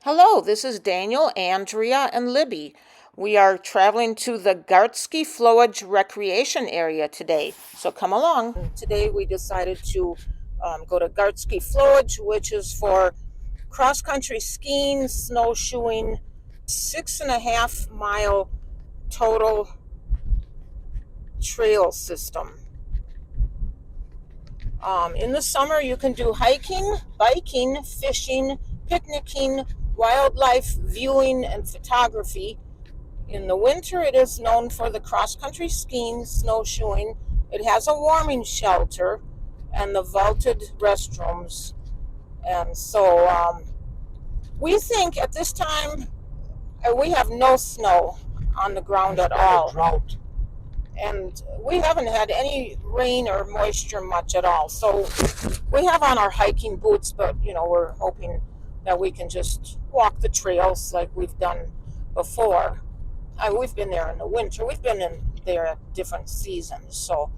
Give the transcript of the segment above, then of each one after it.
Hello, this is Daniel, Andrea, and Libby. We are traveling to the Gartzke Flowage Recreation area today, so come along. Today we decided to go to Gartzke Flowage, which is for cross-country skiing, snowshoeing, 6.5 mile total trail system. In the summer, you can do hiking, biking, fishing, picnicking, wildlife viewing, and photography. In the winter, it is known for the cross-country skiing, snowshoeing. It has a warming shelter and the vaulted restrooms. And so we think at this time we have no snow on the ground at all. Drought. And we haven't had any rain or moisture much at all. So we have on our hiking boots, but we're hoping that we can just walk the trails like we've done before. We've been there in the winter. We've been in there at different seasons, so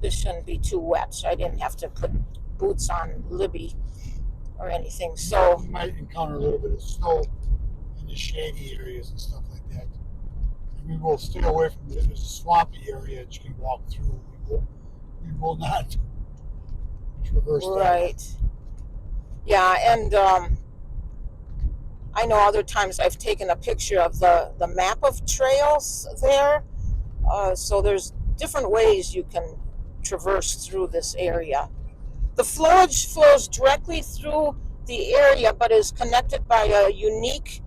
this shouldn't be too wet. I didn't have to put boots on Libby or anything. So You might encounter a little bit of snow in the shady areas and stuff like that. And we will stay away from it. There's a swampy area that you can walk through. We will not traverse that. Right. Yeah, and I know other times I've taken a picture of the map of trails there. So there's different ways you can traverse through this area. The flowage flows directly through the area but is connected by a unique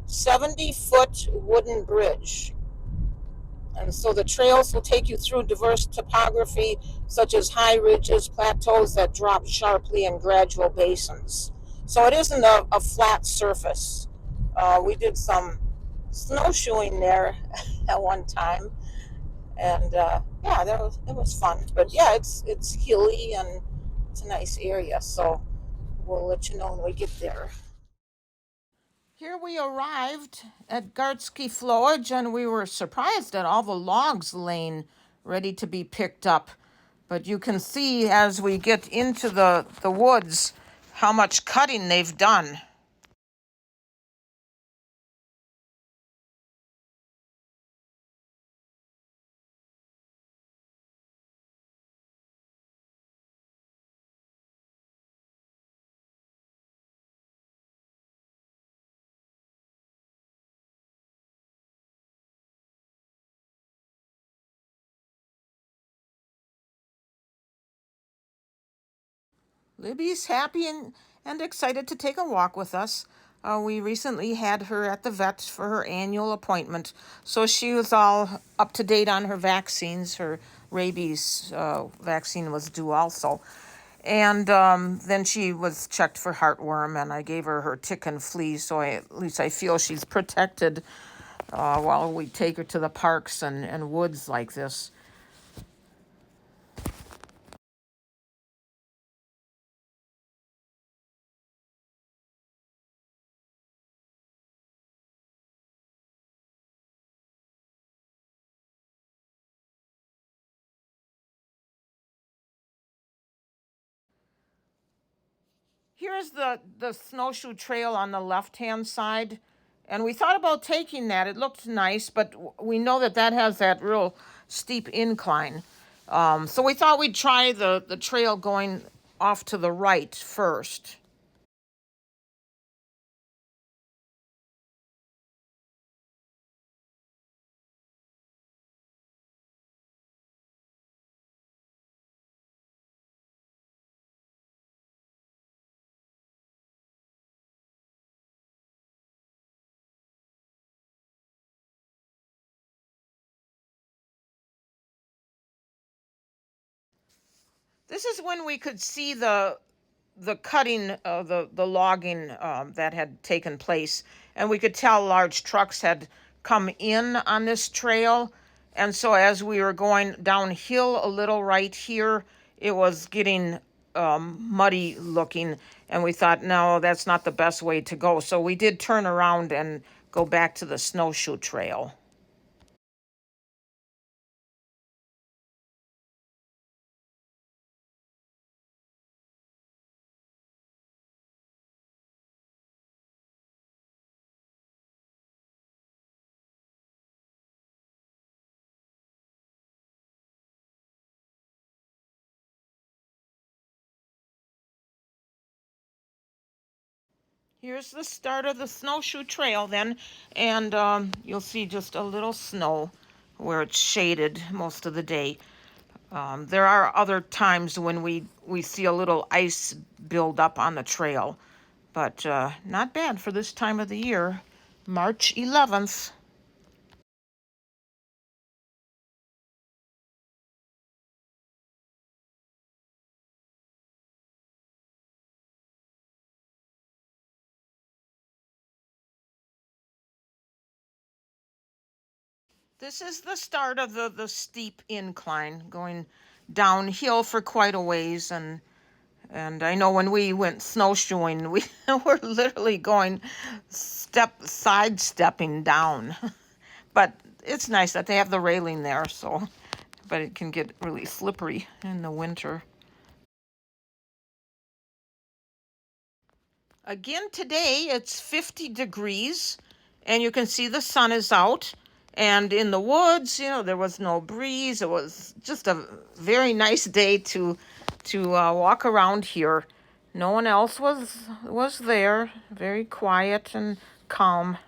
70-foot wooden bridge. And so the trails will take you through diverse topography, such as high ridges, plateaus that drop sharply, and gradual basins. So it isn't a flat surface. We did some snowshoeing there at one time, and yeah, it was fun. But yeah, it's hilly and it's a nice area. So we'll let you know when we get there. Here we arrived at Gartzke Flowage, and we were surprised at all the logs laying ready to be picked up. But you can see as we get into the woods how much cutting they've done. Libby's happy and excited to take a walk with us. We recently had her at the vet for her annual appointment, so she was all up to date on her vaccines. Her rabies vaccine was due also. And then she was checked for heartworm, and I gave her her tick and flea, so at least I feel she's protected while we take her to the parks and woods like this. Here's the snowshoe trail on the left-hand side, and we thought about taking that. It looked nice, but we know that has that real steep incline. So we thought we'd try the trail going off to the right first. This is when we could see the cutting, the logging that had taken place, and we could tell large trucks had come in on this trail. And so as we were going downhill a little right here, it was getting muddy looking, and we thought, no, that's not the best way to go. So we did turn around and go back to the snowshoe trail. Here's the start of the snowshoe trail then, and you'll see just a little snow where it's shaded most of the day. There are other times when we see a little ice build up on the trail, but not bad for this time of the year, March 11th. This is the start of the steep incline going downhill for quite a ways, and I know when we went snowshoeing, we were literally going sidestepping down. But it's nice that they have the railing there, so, but it can get really slippery in the winter. Again today, it's 50 degrees, and you can see the sun is out. And in the woods, there was no breeze. It was just a very nice day to walk around here. No one else was there. Very quiet and calm.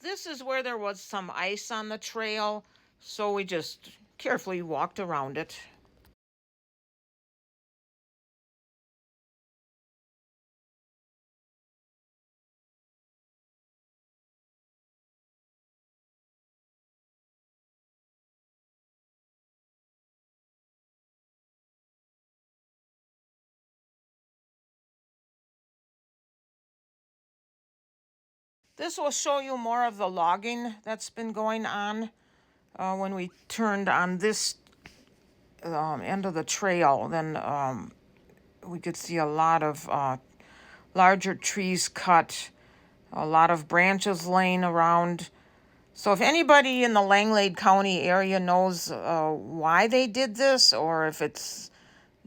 This is where there was some ice on the trail, so we just carefully walked around it. This will show you more of the logging that's been going on. When we turned on this end of the trail, then we could see a lot of larger trees cut, a lot of branches laying around. So if anybody in the Langlade County area knows why they did this, or if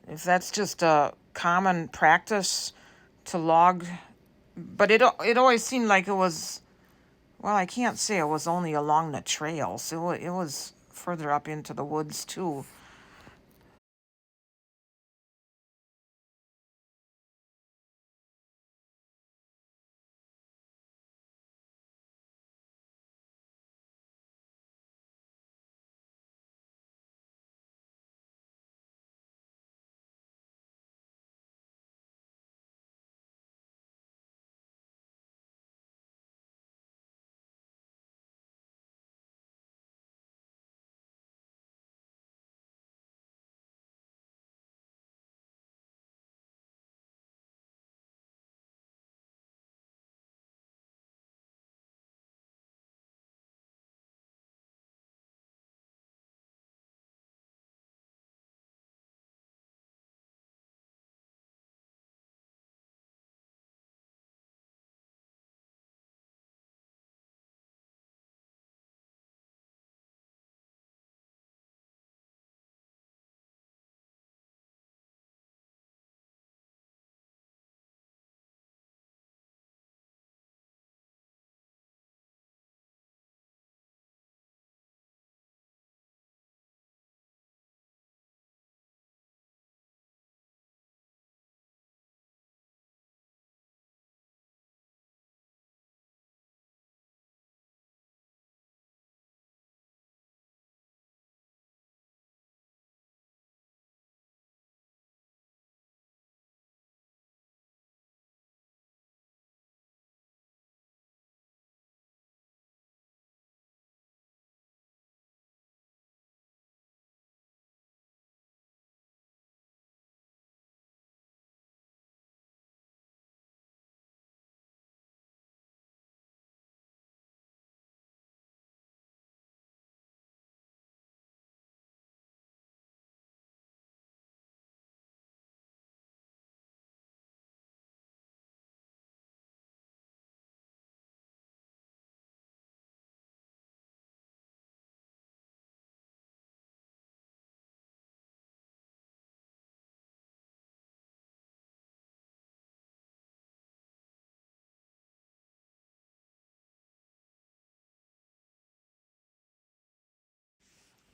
that's just a common practice to log, but it always seemed like it was, well, I can't say it was only along the trails. It was further up into the woods too.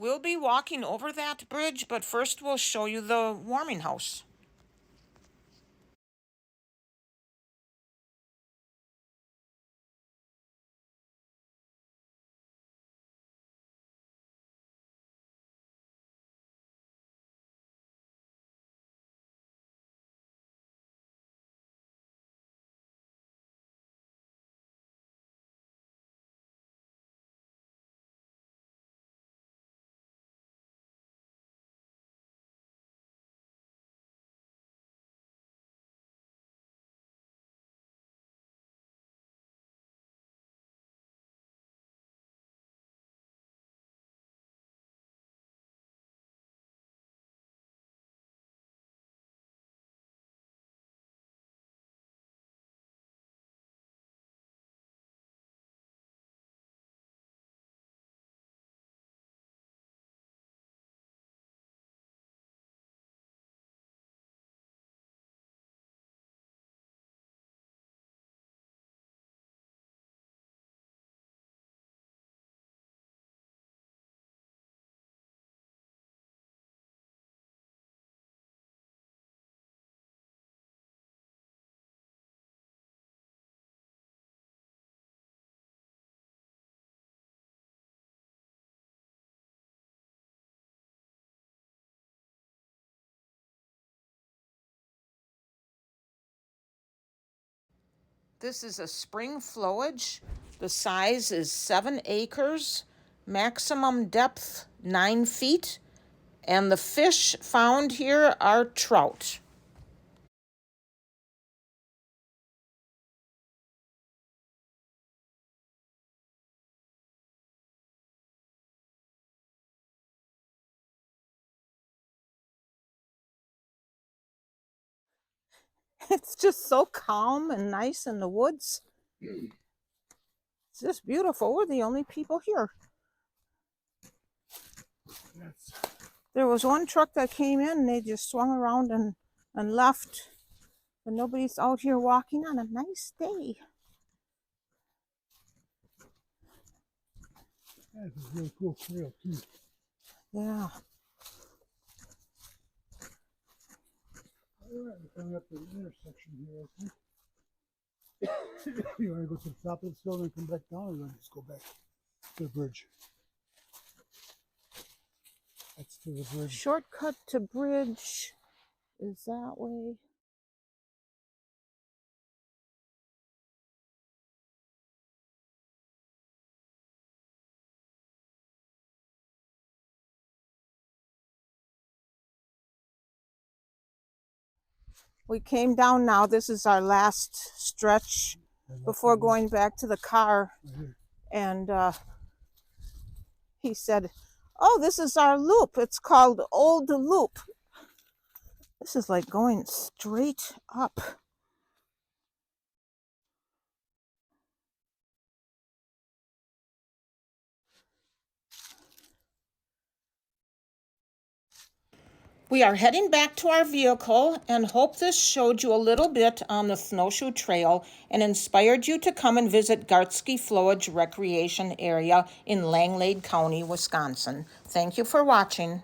We'll be walking over that bridge, but first we'll show you the warming house. This is a spring flowage. The size is 7 acres, maximum depth 9 feet, and the fish found here are trout. It's just so calm and nice in the woods. It's just beautiful. We're the only people here. There was one truck that came in and they just swung around and left. But nobody's out here walking on a nice day. That's a really cool trail too. Yeah. Alright, we're coming up to the intersection here, I think. You want to go to the top of the hill and come back down, or you want to just go back to the bridge? That's to the bridge. Shortcut to bridge is that way. We came down now. This is our last stretch before going back to the car. And he said, oh, this is our loop. It's called Old Loop. This is like going straight up. We are heading back to our vehicle and hope this showed you a little bit on the snowshoe trail and inspired you to come and visit Gartzke Flowage Recreation area in Langlade County, Wisconsin. Thank you for watching.